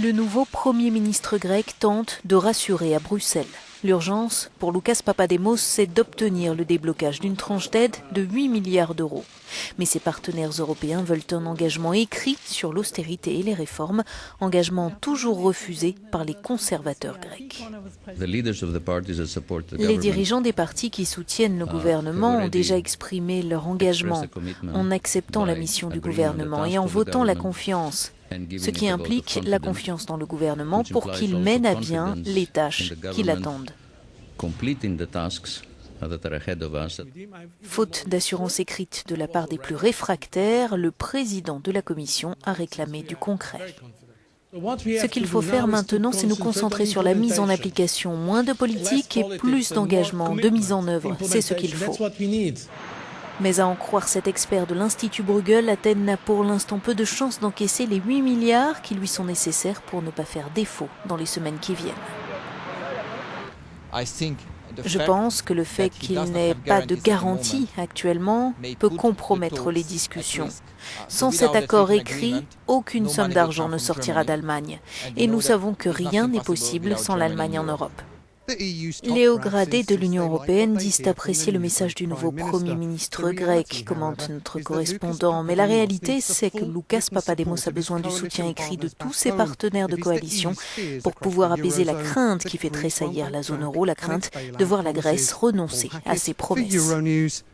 Le nouveau Premier ministre grec tente de rassurer à Bruxelles. L'urgence pour Loukas Papademos, c'est d'obtenir le déblocage d'une tranche d'aide de 8 milliards d'euros. Mais ses partenaires européens veulent un engagement écrit sur l'austérité et les réformes, engagement toujours refusé par les conservateurs grecs. Les dirigeants des partis qui soutiennent le gouvernement ont déjà exprimé leur engagement en acceptant la mission du gouvernement et en votant la confiance, ce qui implique la confiance dans le gouvernement pour qu'il mène à bien les tâches qui l'attendent. Faute d'assurance écrite de la part des plus réfractaires, le président de la Commission a réclamé du concret. Ce qu'il faut faire maintenant, c'est nous concentrer sur la mise en application, moins de politique et plus d'engagement, de mise en œuvre. C'est ce qu'il faut. Mais à en croire cet expert de l'Institut Bruegel, Athènes n'a pour l'instant peu de chances d'encaisser les 8 milliards qui lui sont nécessaires pour ne pas faire défaut dans les semaines qui viennent. Je pense que le fait qu'il n'ait pas de garantie actuellement peut compromettre les discussions. Sans cet accord écrit, aucune somme d'argent ne sortira d'Allemagne. Et nous savons que rien n'est possible sans l'Allemagne en Europe. Les hauts gradés de l'Union européenne disent apprécier le message du nouveau Premier ministre grec, commente notre correspondant. Mais la réalité, c'est que Loukas Papademos a besoin du soutien écrit de tous ses partenaires de coalition pour pouvoir apaiser la crainte qui fait tressaillir la zone euro, la crainte de voir la Grèce renoncer à ses promesses.